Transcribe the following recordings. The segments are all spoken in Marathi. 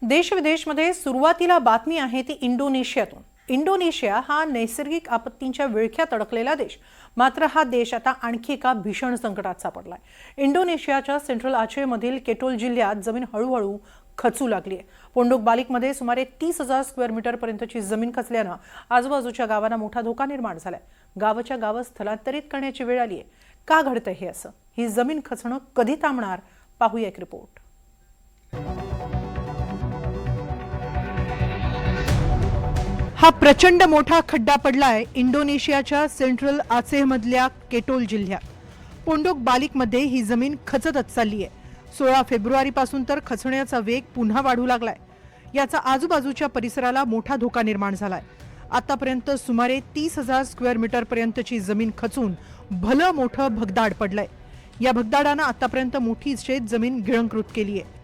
देश विदेशमध्ये सुरुवातीला बातमी आहे ती इंडोनेशियातून। इंडोनेशिया हा नैसर्गिक आपत्तींच्या विळख्यात अडकलेला देश, मात्र हा देश आता आणखी एका भीषण संकटात सापडलाय। इंडोनेशियाच्या सेंट्रल आचेमधील केटोल जिल्ह्यात जमीन हळूहळू खचू लागली आहे। पोंडोक बालिकमध्ये सुमारे 30,000 स्क्वेअर मीटर पर्यंतची जमीन खचल्याने आजूबाजूच्या गावांना मोठा धोका निर्माण झालाय। गावाच्या गाव स्थलांतरित करण्याची वेळ आली आहे। का घडतंय हे असं? ही जमीन खचणं कधी थांबणार? पाहूया एक रिपोर्ट। हा प्रचंड मोठा खड्डा पडलाय इंडोनेशियाच्या सेंट्रल आचेहमधल्या केटोल जिल्ह्यात। पोंडोक बालिकमध्ये ही जमीन खचतच चालली आहे। 16 फेब्रुवारीपासून तर खचण्याचा वेग पुन्हा वाढू लागलाय। याचा आजूबाजूच्या परिसराला मोठा धोका निर्माण झालाय। आतापर्यंत सुमारे 30,000 स्क्वेअर मीटर पर्यंतची जमीन खचून भलं मोठं भगदाड पडलंय। या भगदाडानं आतापर्यंत मोठी शेत जमीन गिळंकृत केली आहे।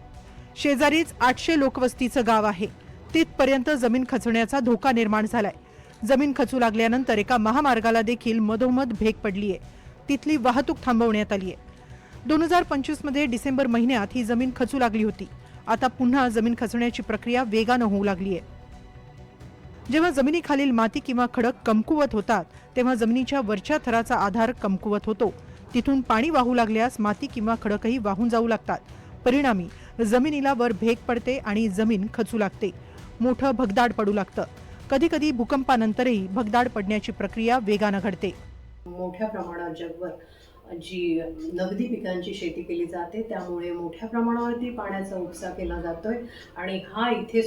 शेजारीच 800 लोकवस्तीचं गाव आहे। तिथपर्यंत जमीन खचण्याचा धोका निर्माण झालाय। जमीन खचू लागल्यानंतर एका महामार्गाला देखील मधोमध भेग पडली आहे। तिथली वाहतूक थांबवण्यात आली आहे। 2025 मध्ये डिसेंबर महिन्यात ही जमीन खचू लागली होती। आता पुन्हा जमीन खचण्याची प्रक्रिया वेगानं होऊ लागली आहे। जेव्हा जमिनीखालील माती किंवा खडक कमकुवत होतात तेव्हा जमिनीच्या वरच्या थराचा आधार कमकुवत होतो। तिथून पाणी वाहू लागल्यास माती किंवा खडकही वाहून जाऊ लागतात। परिणामी जमिनीला वर भेग पडते आणि जमीन खचू लागते। मोठं भगदाड पडू लागतं। कधी कधी भूकंपानंतरही भगदाड पडण्याची प्रक्रिया वेगानं घडते। मोठ्या प्रमाणात जगभर जी नगदी पिकांची शेती केली जाते, त्यामुळे मोठ्या प्रमाणावरती पाण्याचा उपसा केला जातोय। आणि हा इथे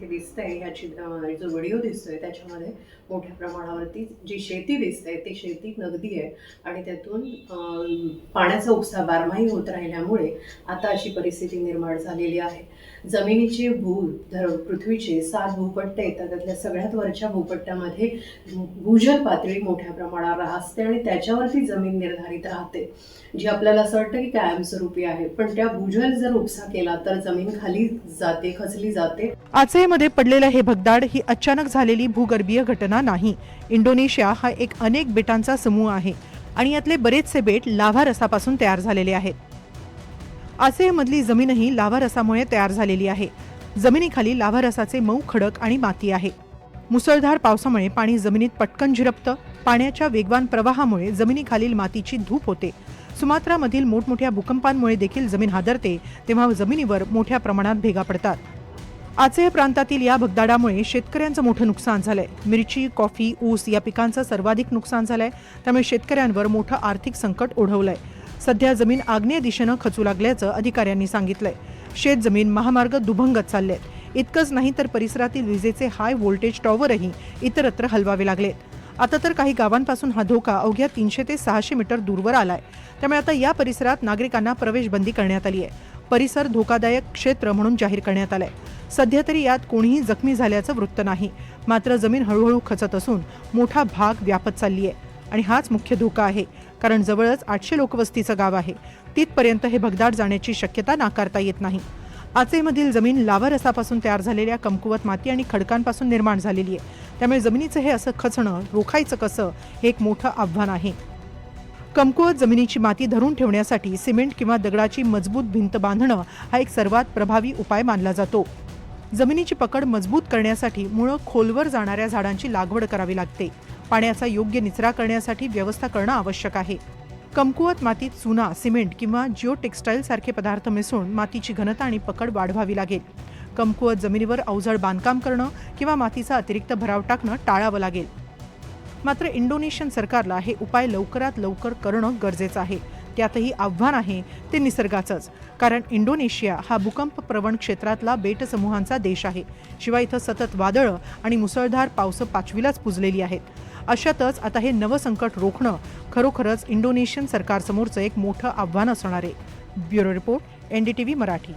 दिसतंय, ह्याची जो व्हिडिओ दिसतोय त्याच्यामध्ये मोठ्या प्रमाणावरती जी शेती दिसते ती शेती नगदी आहे आणि त्यातून पाण्याचा उपसा बारमाही होत राहिल्यामुळे आता अशी परिस्थिती निर्माण झालेली आहे। जमिनीचे पृथ्वीचे 7 भूपट्ट येतात, त्यातल्या सगळ्यात वरच्या भूपट्टामध्ये भूजल पातळी मोठ्या प्रमाणावर असते आणि त्याच्यावरती जमीन निर्धारित राहते, जी आपल्याला असं वाटतं की कायमस्वरूपी आहे, पण त्या भूजल जर उपसा केला तर जमीन खाली जाते, खचली जाते। आचेमध्ये पडलेलं हे भगदाड ही अचानक झालेली भूगर्भीय घटना नाही। इंडोनेशिया हा एक अनेक बेटांचा समूह आहे आणि यातले बरेचसे बेट लाव्हा रसापासून तयार झालेले आहेत। आचेमधली जमीनही लाव्हा रसामुळे तयार झालेली आहे। जमिनीखाली लाव्हा रसाचे मऊ खडक आणि माती आहे। मुसळधार पावसामुळे पाणी जमिनीत पटकन झिरपतं। पाण्याच्या वेगवान प्रवाहामुळे जमिनीखालील मातीची धूप होते। सुमात्रामधील मोठमोठ्या भूकंपांमुळे देखील जमीन हादरते, तेव्हा जमिनीवर मोठ्या प्रमाणात भेगा पडतात। आचेह प्रांतातील या भगदाडामुळे शेतकऱ्यांचं मोठं नुकसान झालंय। मिरची, कॉफी, ऊस या पिकांचं सर्वाधिक नुकसान झालंय। त्यामुळे शेतकऱ्यांवर मोठं आर्थिक संकट ओढवलंय। सध्या जमीन आग्नेय दिशेनं खचू लागल्याचं अधिकाऱ्यांनी सांगितलंय। शेत जमीन महामार्ग दुभंगत चाललेत। इतकंच नाही तर परिसरातील विजेचे हाय व्होल्टेज टॉवरही इतरत्र हलवावे लागलेत। आता तर काही गावांपासून हा धोका अवघ्या 300 ते 600 मीटर दूरवर आलाय। त्यामुळे आता या परिसरात नागरिकांना प्रवेशबंदी करण्यात आली आहे। परिसर धोकादायक क्षेत्र म्हणून जाहीर करण्यात आलाय। सध्या तरी यात कोणीही जखमी झाल्याचं वृत्त नाही, मात्र जमीन हळूहळू खचत असून मोठा भाग व्यापत चालली आहे आणि हाच मुख्य धोका आहे, कारण जवळच 800 लोकवस्तीचं गाव आहे। तिथपर्यंत हे भगदाड जाण्याची शक्यता नाकारता येत नाही। आचेमधील जमीन लाव्हा रसापासून तयार झालेल्या कमकुवत माती आणि खडकांपासून निर्माण झालेली आहे। त्यामुळे जमिनीचं हे असं खचणं रोखायचं कसं, हे एक मोठं आव्हान आहे। कमकुवत जमिनीची माती धरून ठेवण्यासाठी सिमेंट किंवा दगडाची मजबूत भिंत बांधणं हा एक सर्वात प्रभावी उपाय मानला जातो। जमिनीची पकड मजबूत करण्यासाठी मुळं खोलवर जाणाऱ्या झाडांची लागवड करावी लागते। पाण्याचा योग्य निचरा करण्यासाठी व्यवस्था करणं आवश्यक आहे। कमकुवत मातीत चुना, सिमेंट किंवा जिओ टेक्स्टाईल सारखे पदार्थ मिसळून मातीची घनता आणि पकड वाढवावी लागेल। कमकुवत जमिनीवर अवजड बांधकाम करणं किंवा मातीचा अतिरिक्त भराव टाकणं टाळावं लागेल। मात्र इंडोनेशियन सरकारला हे उपाय लवकरात लवकर करणं गरजेचं आहे। त्यातही आव्हान आहे ते निसर्गाचंच, कारण इंडोनेशिया हा भूकंप प्रवण क्षेत्रातला बेट समूहांचा देश आहे। शिवाय इथं सतत वादळं आणि मुसळधार पावस पाचवीलाच पुजलेली आहेत। अशातच आता हे नवं संकट रोखणं खरोखरच इंडोनेशियन सरकारसमोरचं एक मोठं आव्हान असणार आहे। Bureau report, NDTV Marathi.